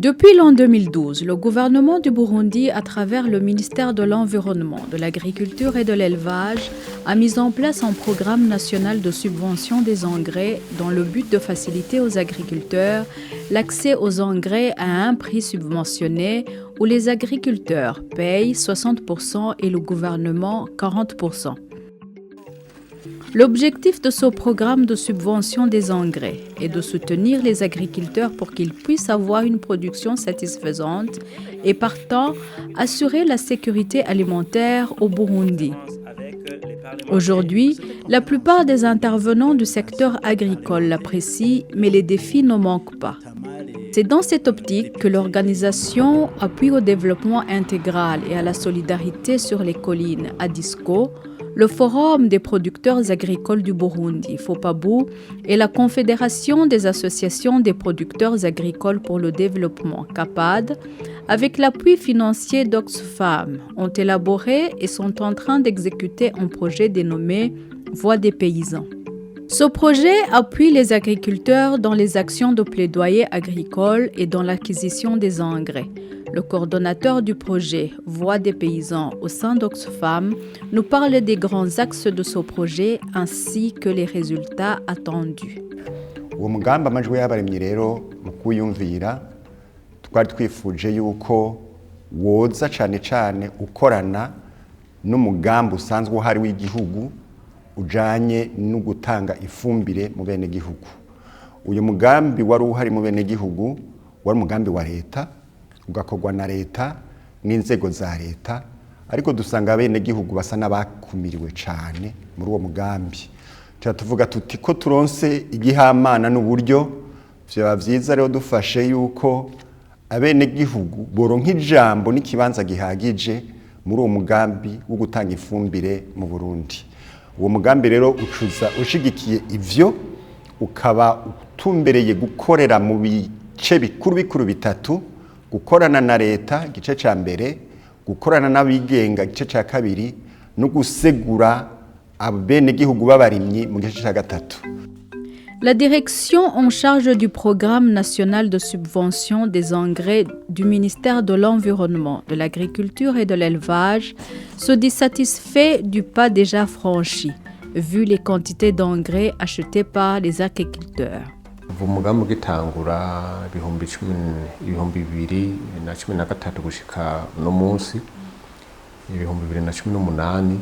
Depuis l'an 2012, le gouvernement du Burundi, à travers le ministère de l'Environnement, de l'Agriculture et de l'Élevage, a mis en place un programme national de subvention des engrais dans le but de faciliter aux agriculteurs l'accès aux engrais à un prix subventionné où les agriculteurs payent 60% et le gouvernement 40%. L'objectif de ce programme de subvention des engrais est de soutenir les agriculteurs pour qu'ils puissent avoir une production satisfaisante et partant assurer la sécurité alimentaire au Burundi. Aujourd'hui, la plupart des intervenants du secteur agricole l'apprécient, mais les défis ne manquent pas. C'est dans cette optique que l'organisation Appui au développement intégral et à la solidarité sur les collines, ADISCO, le Forum des producteurs agricoles du Burundi, FOPABU, et la Confédération des associations des producteurs agricoles pour le développement, CAPAD, avec l'appui financier d'Oxfam, ont élaboré et sont en train d'exécuter un projet dénommé Voix des paysans. Ce projet appuie les agriculteurs dans les actions de plaidoyer agricole et dans l'acquisition des engrais. Le coordonnateur du projet Voix des paysans au sein d'Oxfam nous parle des grands axes de ce projet ainsi que les résultats attendus. Uwo mugambi amajwi y'abarimyi rero mu kuyumvira twari twifuje yuko woza cane ukorana n'umugambi usanzwe uhari w'igihugu ujanye no gutanga ifumbire mu bene gihugu. Uyu mugambi wari uhari mu bene gihugu wari umugambi wa leta ugakorwa na leta n'inzego za leta, ariko dusanga bene gihugu basa n'abakumiriwe cane muri uwo mugambi. Tuvuga tuti ko turonse igihamana n'uburyo vyoba vyiza rero dufashe yuko abene gihugu boronka ijambo n'ikibanza gihagije muri uwo mugambi wo gutanga ifumbire mu Burundi. Uwo mugambi rero ucuza ushigikiye ivyo, ukaba utumbereye gukorera mu bice bikuru bitatu: gukorana na leta igice ca mbere, gukorana n'abigenga igice ca kabiri, no gusegura abene gihugu b'abarimyi mu gice ca gatatu. La direction en charge du programme national de subvention des engrais du ministère de l'Environnement, de l'Agriculture et de l'Élevage se dit satisfait du pas déjà franchi, vu les quantités d'engrais achetés par les agriculteurs. Umugambi ugitangura ibihumbi 2013 gushika no munsi ibihumbi 2018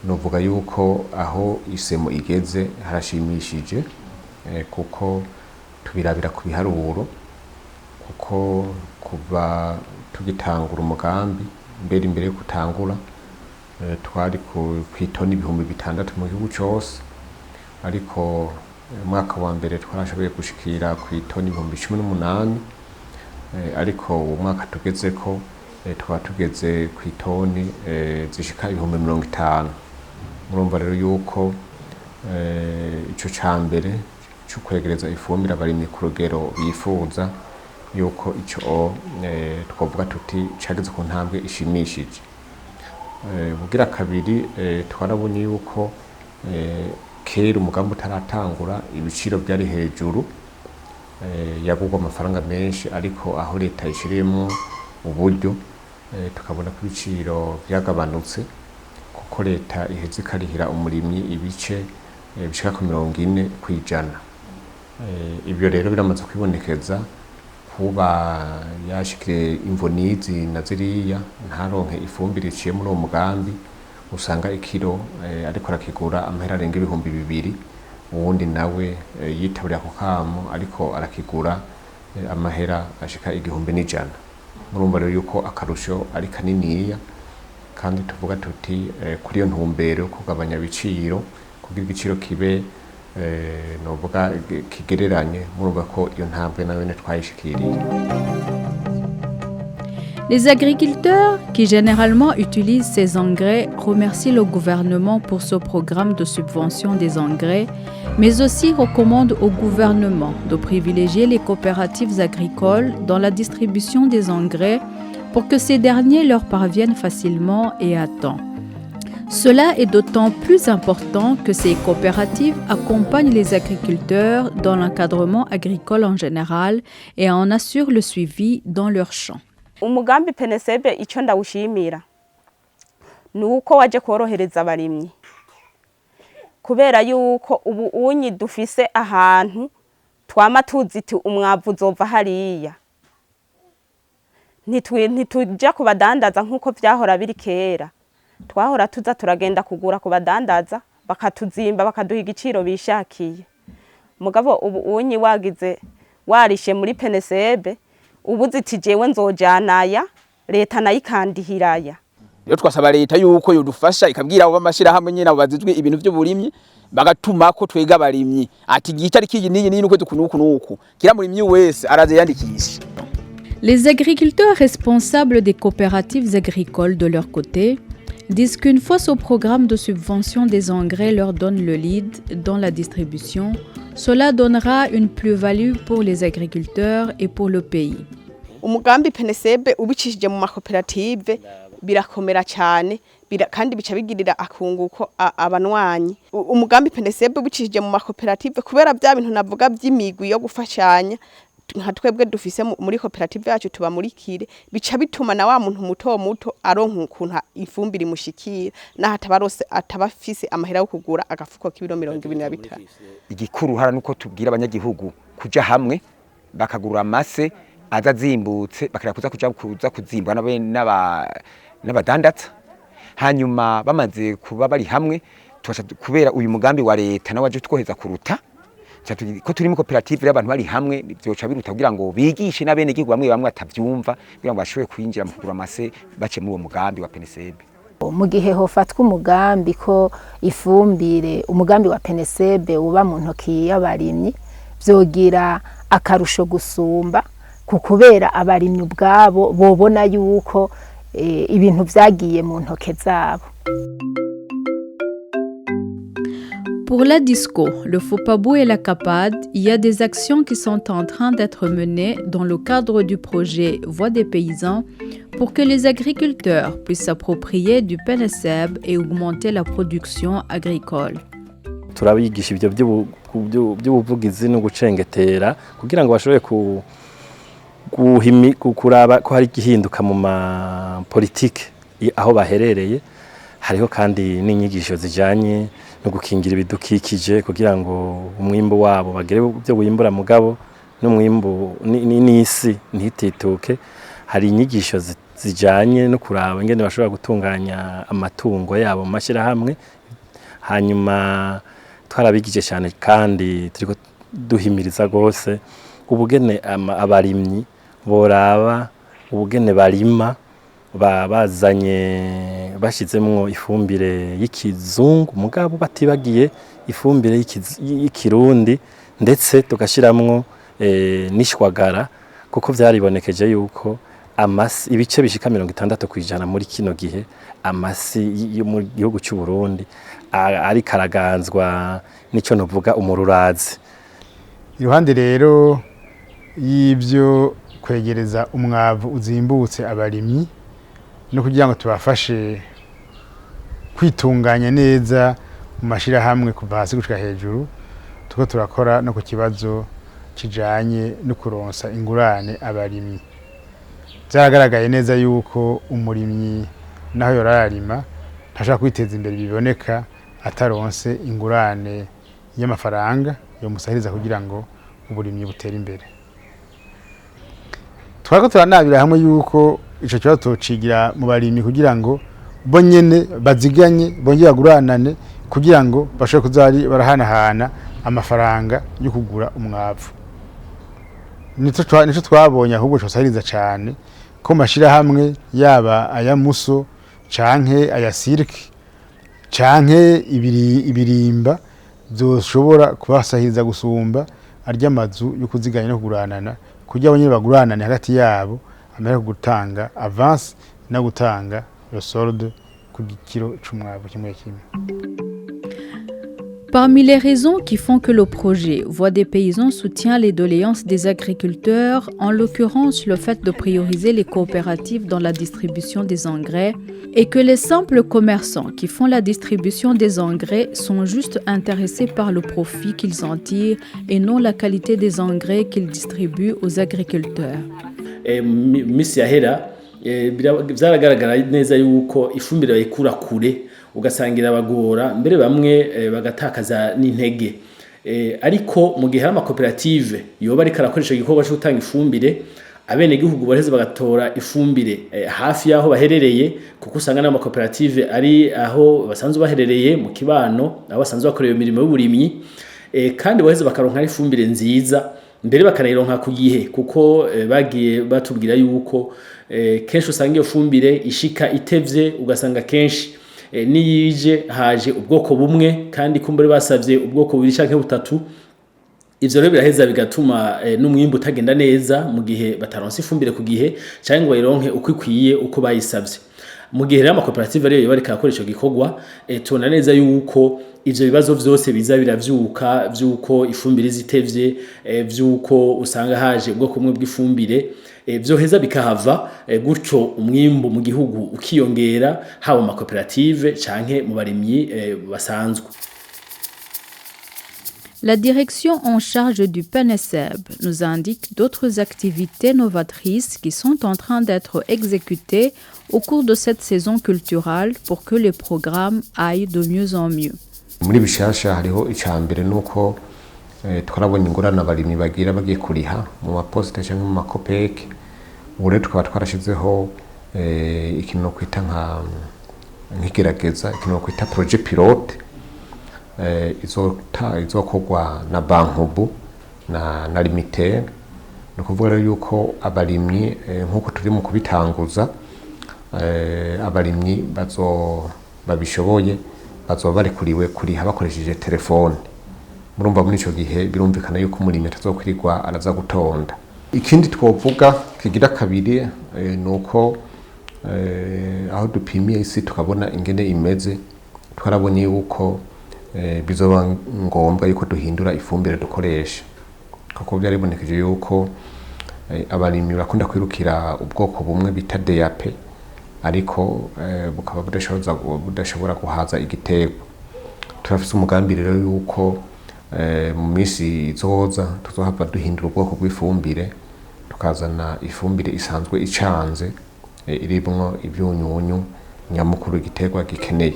novuga yuko aho isemo igeze harashimishije, kuko tubirabira ku biharuro, kuko kuva tugitangura umugambi imbere kutangura twari ku itoni ibihumbi 6 mu gihugu cyose, ariko umwaka wa mbere twarashoboye gushikira ku itoni ibihumbi 18, ariko umwaka tugezeko twaba tugeze ku itoni zishika ibihumbi 50. Murumva rero yuko ico cambere cyo kwegereza ifumbire abarimyi ku rugero bifuza yuko ico twavuga tuti cageze ku ntambwe ishimishije. Bugira kabiri twarabonye yuko kera umugambi utaratangura ibiciro byari hejuru, yagugwa amafaranga menshi, ariko aho leta ishiriyemo uburyo tukabona ko ibiciro byagabanutse, kuko leta iheze ikarihira umurimyi ibice bishika ku 40%. Ibyo rero biramaze kwibonekeza kuba yashikire imvonizi na ziriya ntaronke ifumbire iciye muri uwo mugambi, usanga ikiro ariko arakigura amahera arenga ibihumbi 2, uwundi nawe yitabira ako kamo ariko arakigura amahera ashika 1,100. Murumva rero yuko akarusho ari kaniniya, kandi tuvuga tuti kuri iyo ntumbero kugabanya ibiciro kugira igiciro kibe novuga kigereranye, murumva ko iyo ntambwe nayo twayishikiriye. Les agriculteurs, qui généralement utilisent ces engrais, remercient le gouvernement pour ce programme de subvention des engrais, mais aussi recommandent au gouvernement de privilégier les coopératives agricoles dans la distribution des engrais pour que ces derniers leur parviennent facilement et à temps. Cela est d'autant plus important que ces coopératives accompagnent les agriculteurs dans l'encadrement agricole en général et en assurent le suivi dans leurs champs. Umugambi PNSB icyo ndawushimira nuko waje korohereza abarimyi kubera yuko ubu unyi dufise ahantu twama tuziti umwavu uzova hariya ntitujya kubadandaza nkuko vyahora biri kera twahora tuza turagenda kugura kubadandaza bakatuzimba bakaduha igiciro bishakiye mugabo ubu unyi warishe muri PNSB ubu ziti jewe nzojanaya leta nayikandihiraya. Iyo twasaba leta yuko yodufasha ikabwira abo bamashira hamwe nyene abo bazizwe ibintu by'uburimyi bagatuma ko twega barimyi ati gitari kiji nini nuko dukunuku kira murimyi wese araze yandikisha. Les agriculteurs responsables des coopératives agricoles de leur côté disent qu'une fois au programme de subvention des engrais leur donne le lead dans la distribution, cela donnera une plus-value pour les agriculteurs et pour le pays. Umugambi PNSB ubicishije mu makoperative birakomera cyane kandi bica bigirira akunguko abanwanyi. Umugambi PNSB ubicishije mu makoperative kubera bya bintu navuga by'imigwi yo gufashanya nka twebwe dufise muri koperative yacu tuba muri kire bica bituma na wa muntu muto aronka ukuntu ifumbire imushikira na hatabarose atabafise amahera yo kugura agafuko k'ibiro 25. Igikuru hara nuko tubwira abanyagihugu kuja hamwe bakagurura amase azazimbutse bakira kuza kuzimbwa n'abadandatsa hanyuma bamaze kuba bari hamwe kubera uyu mugambi wa leta na waje twoheza kuruta ko turi mu koperative y'abantu bari hamwe byoca biruta kugira ngo bigishe n'abene gihugu bamwe atavyumva kugira ngo bashobore kwinjira mu kugura amase bace muri uwo mugambi wa PNSB. Mu gihe hofatwa umugambi ko ifumbire umugambi wa PNSB uba mu ntoki y'abarimyi vyogira akarusho gusumba kukubera abarimyi ubwabo bobona yuko ibintu vyagiye mu ntoke zabo. Pour la DISCO, le FOPABU et la CAPAD, il y a des actions qui sont en train d'être menées dans le cadre du projet Voix des paysans pour que les agriculteurs puissent s'approprier du PNSB et augmenter la production agricole. Turabigisha ibyo by'ubuvugizi no gucengetera kugira ngo bashobore kuraba ko hari gihinduka mu ma politique aho baherereye. Hariho kandi n'inyigisho zijanye no gukingira ibidukikije kugira ngo umwimbo wabo bagere byo buyimbura mugabo n'umwimbo n'isi ntitituke. Hari inyigisho zijanye no kuraba ingene bashobora gutunganya amatungo yabo mashira hamwe. Hanyuma twarabigije cyane kandi turiko duhimiriza gose ubugene abarimyi boraba ubugene barima bazanye bashizemwo ifumbire y'ikizungu mugabo batibagiye ifumbire y'ikirundi ndetse tugashiramwo n'ishwagara kuko vyaribonekeje yuko amasi ibice bishika 60% muri kino gihe amasi yo mu gihugu cy'u Burundi ari karaganzwa nico novuga umururazi. Iruhande rero y'ibyo kwegereza umwavu uzimbutse abarimyi no kugira ngo tubafashe kwitunganya neza mu mashira hamwe kuva hasi gushika hejuru tuko turakora no ku kibazo kijanye no kuronsa ingurane abarimyi. Byaragaragaye neza yuko umurimyi naho yorarima ntashaka kwiteza imbere biboneka ataronse ingurane y'amafaranga yo musahiriza kugira ngo uburimyi butere imbere. Twako turanabira hamwe yuko ico cyo tocigira mu barimyi kugira ngo bo nyene baziganye bongera guranane kugira ngo bashobore kuzari barahanahana amafaranga yo kugura umwavu. Nico twabonye ahubwo cyo sahiriza cyane ko mashira hamwe yaba aya muso canke aya sirki canke ibirimba zoshobora kubasahiriza gusumba arya mazu yo kuziganya no kuguranana kugira abanye baguranane hagati yabo amera gutanga avance no gutanga le solde ku gikiro c'umwavu kimwe kimwe. Parmi les raisons qui font que le projet Voix des paysans soutient les doléances des agriculteurs, en l'occurrence le fait de prioriser les coopératives dans la distribution des engrais, et que les simples commerçants qui font la distribution des engrais sont juste intéressés par le profit qu'ils en tirent et non la qualité des engrais qu'ils distribuent aux agriculteurs. Misi yahera byaragaragara neza yuko ifumbire bayikura kure ugasangira abagora mbere bamwe bagatakaza n'intege ariko mu gihe hari amakoperative yoba ariko arakoresha igikorwa cyo gutanga ifumbire abene gihugu bareze bagatora ifumbire hafi yaho baherereye kuko usanga n'amakoperative ari aho basanzwe baherereye mu kibano aho basanzwe bakorera imirimo y'uburimyi kandi bareze bakaronka ifumbire nziza mbere bakanayironka ku gihe kuko bagiye batubwira yuko kenshi usanga iyo fumbire ishika itevye ugasanga kenshi niyije haje ubwoko bumwe kandi kumbure basavye ubwoko bubiri canke butatu ivyo rero biraheza bigatuma n'umwimbu utagenda neza mu gihe bataronse ifumbire ku gihe canke ngo bayironke uko ikwiye uko bayisavye mu gihe rero amakoperative ariyo bareka akoresha igikorwa tubona neza yuko ivyo bibazo vyose biza biravyuka vyuko ifumbire zitevye vyuko usanga haje ubwoko bumwe bw'ifumbire vyoheza bikahava gutyo umwimbu mu gihugu ukiyongera haba mu makoperative canke mu barimyi basanzwe. La direction en charge du PNSEB nous indique d'autres activités novatrices qui sont en train d'être exécutées au cours de cette saison culturelle pour que les programmes aillent de mieux en mieux. Muri bishasha hariho icambere nuko twarabonye ingorane abarimyi bagira bagiye kuriha mu maposita cyangwa mu makopeke ubu rero tukaba twarashizeho ikintu kwita nk'igerageza ikintu kwita projet pilote izokorwa na Bankobu na Limitere ni ukuvuga rero yuko abarimyi nk'uko turi mu kubitanguza abarimyi babishoboye bazoba barekuriwe kuriha bakoresheje telefone murumva muri ico gihe birumvikana yuko umurimyi atazokwirirwa araza gutonda. Ikindi twovuga kigira kabiri nuko aho dupimiye isi tukabona ingene imeze twarabonye yuko bizoba ngombwa yuko duhindura ifumbire dukoresha kuko byaribonekeje yuko abarimyi bakunda kwirukira ubwoko bumwe bita DAP ariko bukaba budashobora guhaza igitego. Turafise umugambi rero yuko mu minsi izoza tuzohava duhindura ubwoko bw'ifumbire tukazana ifumbire isanzwe icanze irimwo ivyunyunyu nyamukuru igiterwa gikeneye.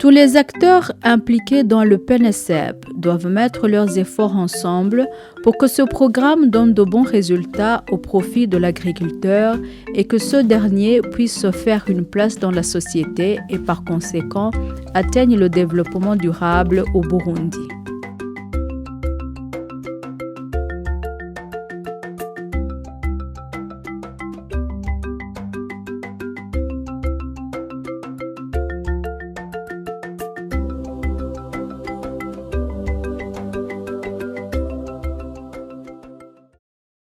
Tous les acteurs impliqués dans le PNSEB doivent mettre leurs efforts ensemble pour que ce programme donne de bons résultats au profit de l'agriculteur et que ce dernier puisse se faire une place dans la société et par conséquent atteigne le développement durable au Burundi.